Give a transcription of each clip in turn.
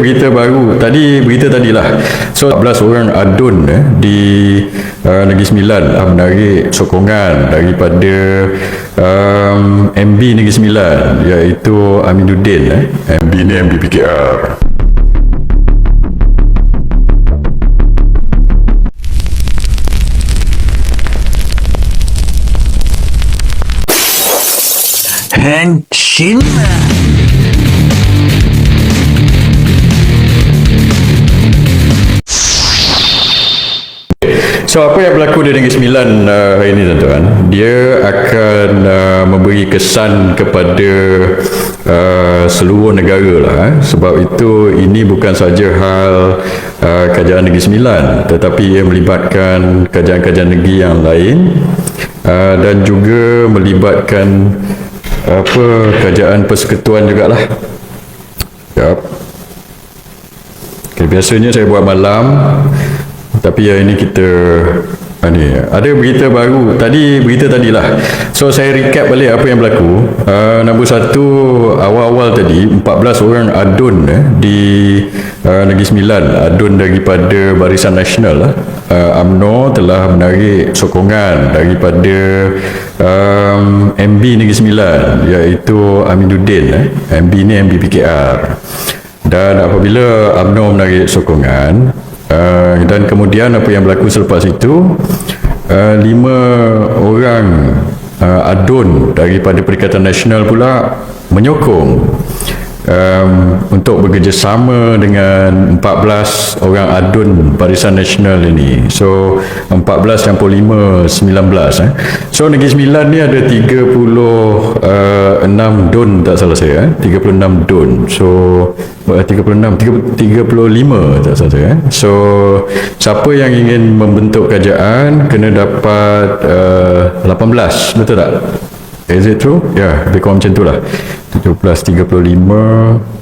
Berita baru berita tadilah. So 14 orang adun di Negeri Sembilan menarik sokongan daripada MB Negeri Sembilan, iaitu Aminuddin. MB ni MB PKR. Henshin. So apa yang berlaku di Negeri Sembilan hari ini, tuan-tuan, dia akan memberi kesan kepada seluruh negara lah. Sebab itu ini bukan saja hal kerajaan Negeri Sembilan, tetapi ia melibatkan kerajaan-kerajaan negeri yang lain dan juga melibatkan kerajaan persekutuan jugalah. Okay, biasanya saya buat malam, tapi ini kita ada berita baru berita tadilah. So saya recap balik apa yang berlaku. Nombor satu, awal-awal tadi 14 orang adun di Negeri Sembilan, adun daripada Barisan Nasional UMNO telah menarik sokongan daripada MB Negeri Sembilan, iaitu Aminuddin. MB ni MB PKR. Dan apabila UMNO menarik sokongan, dan kemudian apa yang berlaku selepas itu, 5 orang adun daripada Perikatan Nasional pula menyokong untuk bekerjasama dengan 14 orang adun Barisan Nasional ini. So 14 campur 5, 19. So Negeri Sembilan ni ada 36 dun, tak salah saya, 36 dun. So 35 tak salah saya. So siapa yang ingin membentuk kerajaan kena dapat 18, betul tak? Is it true? Ya, lebih kurang macam tu lah. 17, 35,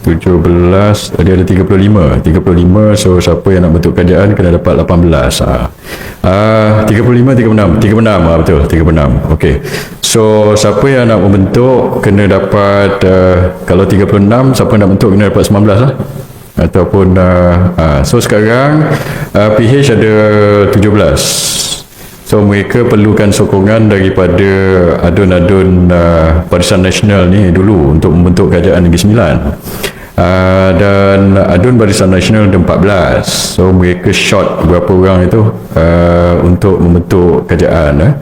17, dia ada 35. So siapa yang nak bentuk kerajaan kena dapat 18. 35, 36, betul, 36. Okey. So siapa yang nak membentuk kena dapat, kalau 36, siapa nak bentuk kena dapat 19 lah. Ataupun so sekarang PH ada 17. So mereka perlukan sokongan daripada adun-adun Barisan Nasional ni dulu untuk membentuk kerajaan Negeri Sembilan. Dan adun Barisan Nasional ada 14. So mereka short berapa orang itu untuk membentuk kerajaan.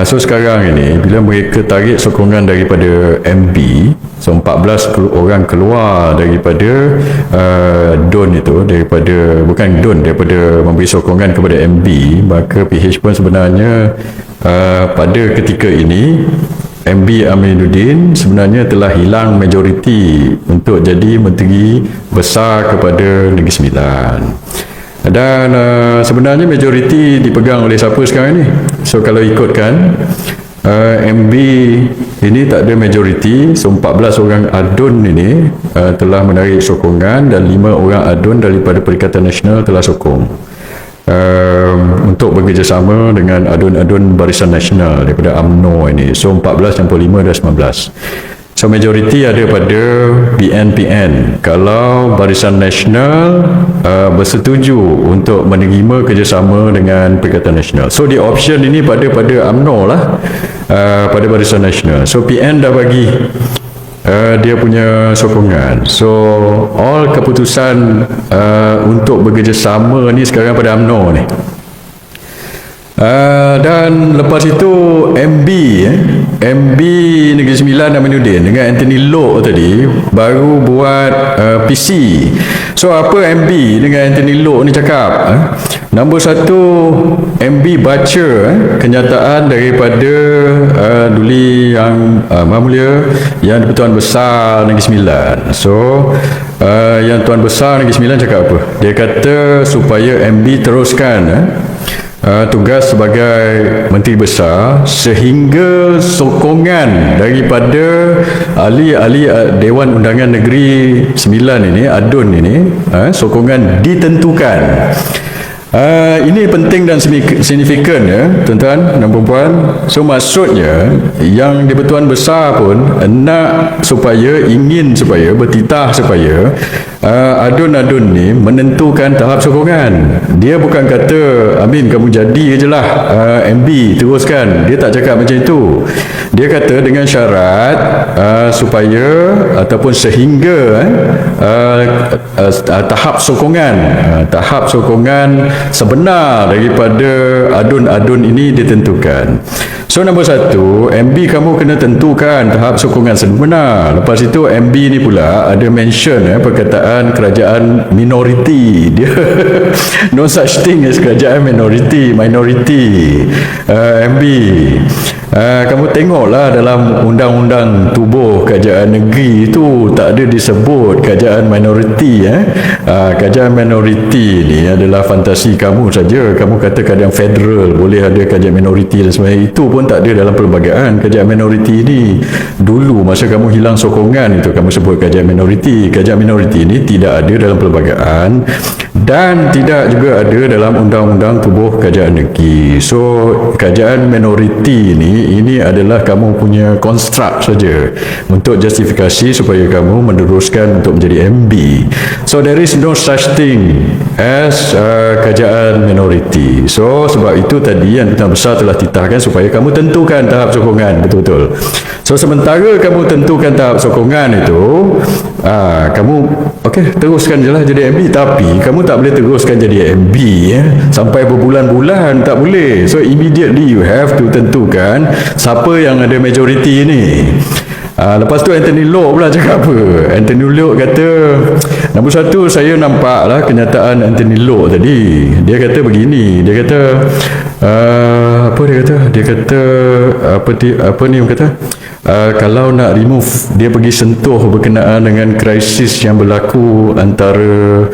So sekarang ini bila mereka tarik sokongan daripada MB, so 14 orang keluar daripada DUN itu, daripada memberi sokongan kepada MB, maka PH pun sebenarnya pada ketika ini MB Aminuddin sebenarnya telah hilang majoriti untuk jadi Menteri Besar kepada Negeri Sembilan. Dan sebenarnya majoriti dipegang oleh siapa sekarang ni? So kalau ikutkan MB ini tak ada majoriti. So 14 orang adun ini telah menarik sokongan dan 5 orang adun daripada Perikatan Nasional telah sokong untuk bekerjasama dengan adun-adun Barisan Nasional daripada UMNO ini. So 14 campur 5 dah 19. So majoriti ada pada BNPN. Kalau Barisan Nasional bersetuju untuk menerima kerjasama dengan Perikatan Nasional. So di option ini pada UMNO lah, pada Barisan Nasional. So PN dah bagi dia punya sokongan. So all keputusan untuk bekerjasama ni sekarang pada UMNO ni. Dan lepas itu MB Negeri Sembilan Aminuddin dengan Anthony Loke tadi baru buat PC. So apa MB dengan Anthony Loke ni cakap? Nombor satu, MB baca kenyataan daripada Duli Yang Mulia, Yang di-Pertuan Besar Negeri Sembilan. So Yang Tuan Besar Negeri Sembilan cakap apa? Dia kata supaya MB teruskan tugas sebagai Menteri Besar sehingga sokongan daripada ahli-ahli Dewan Undangan Negeri Sembilan ini, adun ini, sokongan ditentukan. Ini penting dan signifikan ya, tuan-tuan dan puan-puan. So maksudnya yang di-Pertuan Besar pun ingin supaya bertitah supaya adun-adun ni menentukan tahap sokongan. Dia bukan kata Amin kamu jadi je lah MB teruskan. Dia tak cakap macam itu. Dia kata dengan syarat supaya ataupun sehingga tahap sokongan sebenar daripada adun-adun ini ditentukan. So nombor satu, MB kamu kena tentukan tahap sokongan sebenar. Lepas itu MB ni pula ada mention perkataan kerajaan minoriti. Dia no such thing as kerajaan minoriti. MB kamu tengoklah dalam undang-undang tubuh kerajaan negeri itu tak ada disebut kerajaan minoriti. Kerajaan minoriti ni adalah fantasi kamu saja. Kamu kata kerajaan federal boleh ada kerajaan minoriti dan sebagainya. Itu pun tak ada dalam perlembagaan. Kerajaan minoriti ni dulu masa kamu hilang sokongan itu kamu sebut kerajaan minoriti. Kerajaan minoriti ni tidak ada dalam perlembagaan dan tidak juga ada dalam undang-undang tubuh kerajaan negeri. So kerajaan minoriti ini adalah kamu punya konstruk saja untuk justifikasi supaya kamu meneruskan untuk menjadi MB. So there is no such thing as kerajaan minoriti. So sebab itu tadi yang Pertuan Besar telah titahkan supaya kamu tentukan tahap sokongan betul-betul. So sementara kamu tentukan tahap sokongan itu, kamu teruskan je lah jadi MB, tapi kamu tak boleh teruskan jadi MB sampai berbulan-bulan, tak boleh. So immediately you have to tentukan siapa yang ada majoriti ni. Lepas tu Anthony Loke pula cakap apa? Anthony Loke kata, nombor satu saya nampak lah kenyataan Anthony Loke tadi. Dia kata begini, dia kata kalau nak remove, dia pergi sentuh berkenaan dengan krisis yang berlaku antara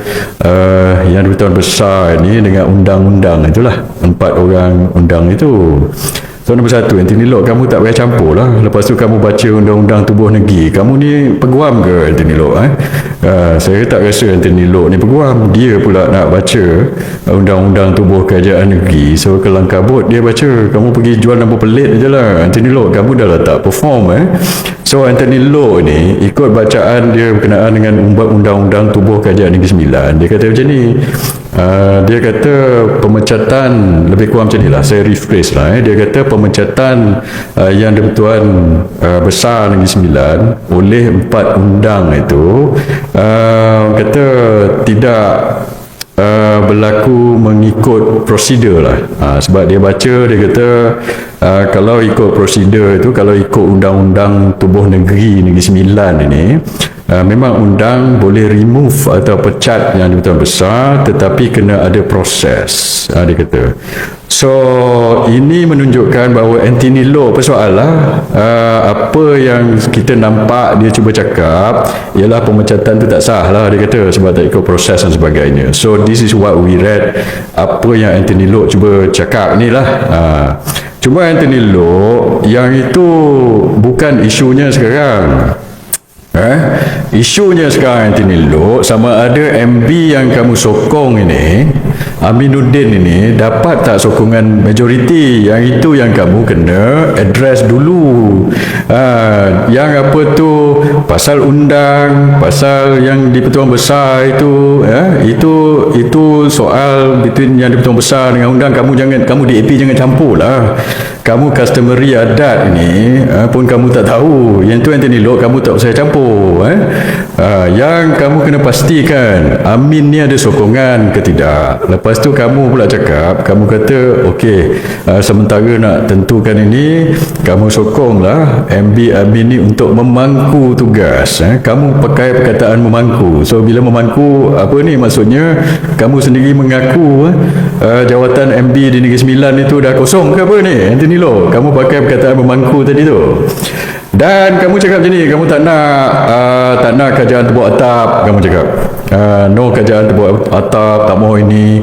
yang di-Pertuan Besar ni dengan undang-undang itulah, 4 orang undang itu. So nombor satu, Anthony Loke, kamu tak payah campur lah. Lepas tu kamu baca undang-undang tubuh negeri. Kamu ni peguam ke Anthony Loke? Saya tak rasa Anthony Loke ni peguam. Dia pula nak baca undang-undang tubuh kerajaan negeri. So kelang kabut dia baca. Kamu pergi jual nombor pelit je lah. Anthony Loke, kamu dah lah tak perform. So Anthony Loke ni ikut bacaan dia berkenaan dengan undang-undang tubuh kerajaan negeri 9. Dia kata macam ni. Dia kata pemecatan, lebih kurang macam ni lah, saya rephrase lah. Dia kata pemecatan yang di-Pertuan Besar Negeri 9 oleh 4 undang itu kata tidak berlaku mengikut prosedur lah. Sebab dia baca, dia kata kalau ikut prosedur itu, kalau ikut undang-undang tubuh negeri Negeri 9 ini, memang undang boleh remove atau pecat yang di-Pertuan Besar, tetapi kena ada proses, dia kata. So ini menunjukkan bahawa Anthony Loke persoalan apa yang kita nampak dia cuba cakap ialah pemecatan tu tak sah lah, dia kata, sebab tak ikut proses dan sebagainya. So this is what we read, apa yang Anthony Loke cuba cakap ni lah. Cuma Anthony Loke yang itu bukan isunya sekarang. Isunya sekarang Anthony Loke sama ada MB yang kamu sokong ini, Aminuddin ini, dapat tak sokongan majoriti. Yang itu yang kamu kena address dulu. Yang apa tu, pasal undang, pasal yang di-Pertuan Besar itu, itu soal between yang di-Pertuan Besar dengan undang. Kamu DAP jangan campur lah. Kamu customary adat ini pun kamu tak tahu. Yang tu Anthony Loke kamu tak usah campur. Yang kamu kena pastikan Amin ni ada sokongan ke tidak. Lepas tu kamu pula cakap, kamu kata okey, sementara nak tentukan ini, kamu sokonglah MB Amin ni untuk memangku tugas. Kamu pakai perkataan memangku. So bila memangku, apa ni maksudnya? Kamu sendiri mengaku jawatan MB di Negeri Sembilan itu dah kosong ke apa ni Anthony Loke? Kamu pakai perkataan memangku tadi tu. Dan kamu cakap macam ni, kamu tak nak kerajaan tepuk atap, kamu cakap no kerajaan tepuk atap, tak mahu ini,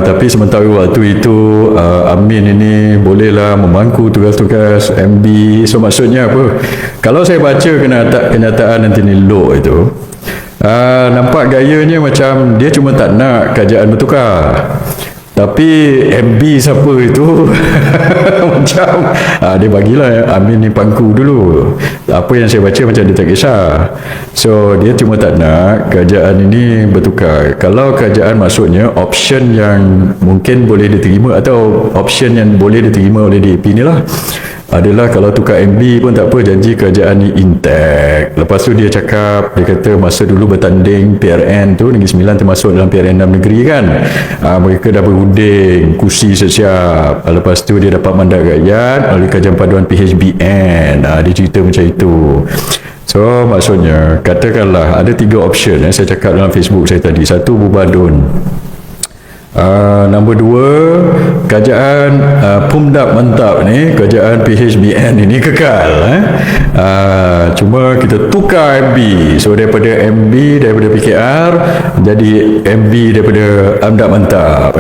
tapi sementara waktu itu Amin ini bolehlah memangku tugas-tugas MB. So maksudnya apa? Kalau saya baca kenyataan Anthony Loke itu, Nampak gayanya macam dia cuma tak nak kerajaan bertukar. Tapi MB siapa itu macam dia bagilah Amin ni pangku dulu. Apa yang saya baca macam dia tak kisah. So dia cuma tak nak kerajaan ini bertukar. Kalau kerajaan maksudnya option yang mungkin boleh diterima atau option yang boleh diterima oleh DAP ni lah adalah kalau tukar MB pun tak apa, janji kerajaan ni intact. Lepas tu dia cakap, dia kata masa dulu bertanding PRN tu, Negeri Sembilan termasuk dalam PRN dalam negeri kan, mereka dah berunding, kursi siap-siap. Lepas tu dia dapat mandat rakyat oleh kajian paduan PHBN. Dia cerita macam itu. So maksudnya katakanlah ada 3 option saya cakap dalam Facebook saya tadi. Satu, bubar DUN. Nombor 2, kerajaan Pumdap Mantap ni, kerajaan PHBN ini kekal. Cuma kita tukar MB. So daripada MB, daripada PKR jadi MB daripada Amdap Mantap.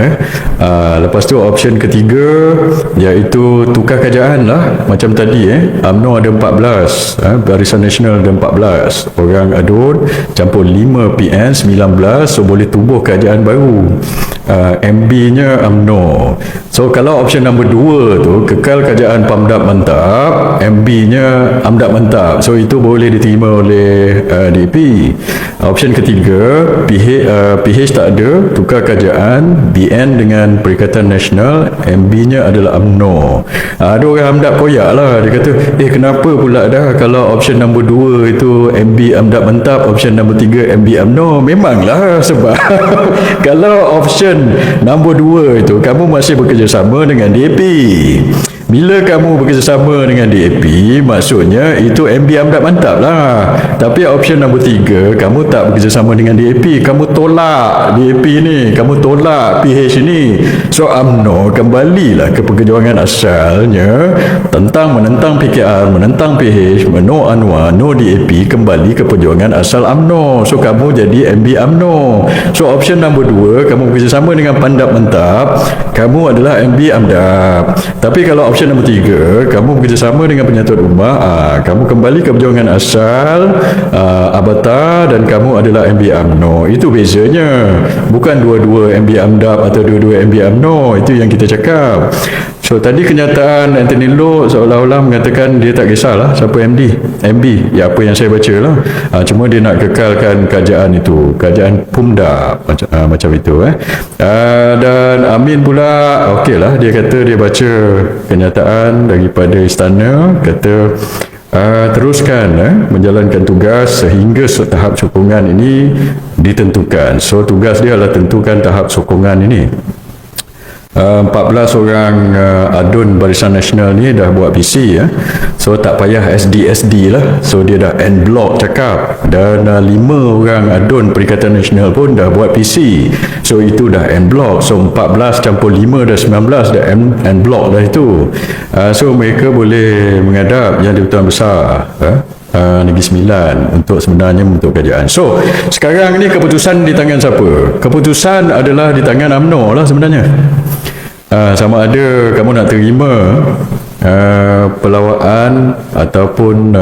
Lepas tu option ketiga iaitu tukar kerajaan lah. Macam tadi UMNO ada 14, Barisan Nasional ada 14 orang adun, campur 5 PN 19. So boleh tubuh kerajaan baru. MB-nya UMNO. So kalau option nombor 2 tu kekal kerajaan Pamdap Mantap, MB-nya Amdap Mantap. So itu boleh diterima oleh DAP. Option ketiga, PH tak ada, tukar kerajaan, BN dengan Perikatan Nasional, MB-nya adalah UMNO. Ada orang Amdap koyak lah, dia kata kenapa pula dah kalau option nombor 2 itu MB Amdap Mantap, option nombor 3 MB UMNO. Memanglah sebab kalau option nombor 2 itu kamu masih bekerjasama dengan DAP. Bila kamu bekerjasama dengan DAP, maksudnya itu MB Amdap Mantap lah. Tapi option nombor 3, kamu tak bekerjasama dengan DAP, kamu tolak DAP ni, kamu tolak PH ni. So UMNO kembalilah ke perjuangan asalnya, menentang PKR, menentang PH, no Anwar, no DAP, kembali ke perjuangan asal UMNO. So kamu jadi MB UMNO. So option nombor 2, kamu bekerjasama dengan Pamdap Mantap, kamu adalah MB Amdap. Tapi kalau option nombor 3, kamu bekerjasama dengan Penyatuan Ummah, kamu kembali ke perjuangan asal Abata dan kamu adalah MB UMNO. Itu bezanya. Bukan dua-dua MB Amdap atau dua-dua MB UMNO. Itu yang kita cakap. So tadi kenyataan Anthony Loh seolah-olah mengatakan dia tak kisahlah siapa MB. Ya apa yang saya baca lah. Cuma dia nak kekalkan kerajaan itu, kerajaan Pumdap macam itu. Dan Amin pula okeylah, dia kata dia baca kenyataan daripada istana, kata teruskan menjalankan tugas sehingga tahap sokongan ini ditentukan. So tugas dia adalah tentukan tahap sokongan ini. 14 orang adun Barisan Nasional ni dah buat PC so tak payah SD lah. So dia dah en block cakap. Dan 5 orang adun Perikatan Nasional pun dah buat PC. So itu dah en block. So 14 campur 5 dah 19 dah en block dah itu. So mereka boleh menghadap Yang di-Pertuan Besar Negeri Sembilan untuk sebenarnya membentuk kerajaan. So sekarang ni keputusan di tangan siapa? Keputusan adalah di tangan UMNO lah sebenarnya. Sama ada kamu nak terima pelawaan ataupun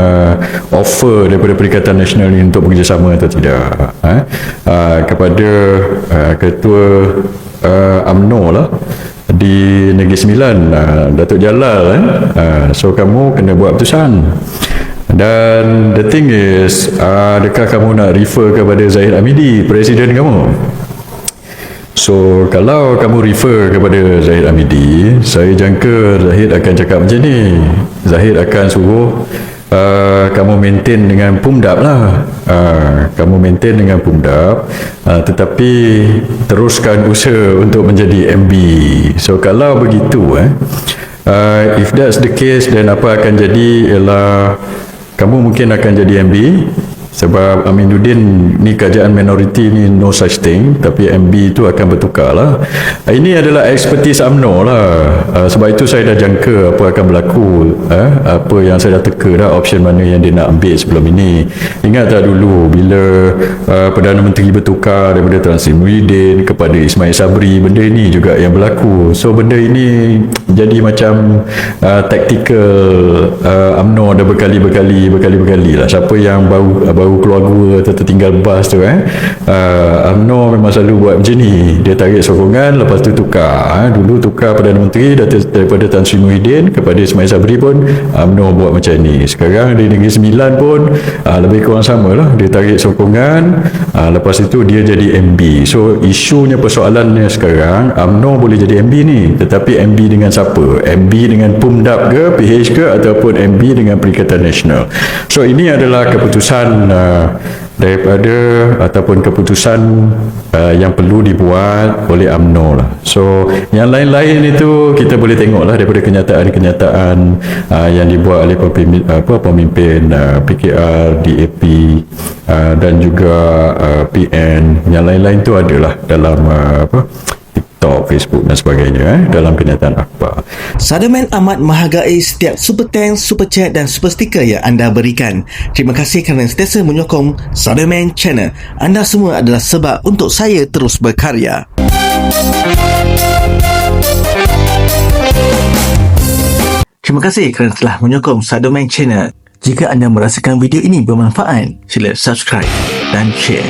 offer daripada Perikatan Nasional ini untuk bekerjasama atau tidak kepada ketua UMNO lah di Negeri Sembilan, Datuk Jalal. So kamu kena buat keputusan. Dan the thing is, adakah kamu nak refer kepada Zahid Hamidi, presiden kamu? So kalau kamu refer kepada Zahid Hamidi, saya jangka Zahid akan cakap macam ni. Zahid akan suruh kamu maintain dengan Pumdap lah. Kamu maintain dengan Pumdap, tetapi teruskan usaha untuk menjadi MB. So kalau begitu if that's the case, then apa akan jadi ialah kamu mungkin akan jadi MB. Sebab Aminuddin ni kerajaan minoriti ni no such thing, tapi MB tu akan bertukar lah. Ini adalah ekspertis UMNO lah. Sebab itu saya dah jangka apa akan berlaku, apa yang saya dah teka dah, option mana yang dia nak ambil sebelum ini. Ingat tak dulu bila Perdana Menteri bertukar daripada Tan Sri Muhyiddin kepada Ismail Sabri, benda ini juga yang berlaku. So benda ini jadi macam tactical UMNO dah berkali-kali lah. Siapa yang baru baru keluar atau tertinggal bas tu UMNO memang selalu buat macam ni. Dia tarik sokongan, lepas tu tukar. Dulu tukar Perdana Menteri daripada Tan Sri Muhyiddin kepada Ismail Sabri pun UMNO buat macam ni. Sekarang di Negeri Sembilan pun lebih kurang sama lah. Dia tarik sokongan, lepas itu dia jadi MB. So isunya, persoalannya sekarang, UMNO boleh jadi MB ni, tetapi MB dengan siapa? MB dengan PUMDAP ke, PH ke, ataupun MB dengan Perikatan Nasional. So ini adalah keputusan daripada ataupun keputusan yang perlu dibuat oleh UMNO lah. So yang lain-lain itu kita boleh tengok lah daripada kenyataan-kenyataan yang dibuat oleh pemimpin PKR, DAP dan juga PN. Yang lain-lain tu adalah dalam TikTok, Facebook dan sebagainya dalam kenyataan akhbar. Sademan amat menghargai setiap super thanks, super chat dan super sticker yang anda berikan. Terima kasih kerana sentiasa menyokong Sademan Channel. Anda semua adalah sebab untuk saya terus berkarya. Terima kasih kerana telah menyokong Sademan Channel. Jika anda merasakan video ini bermanfaat, sila subscribe dan share.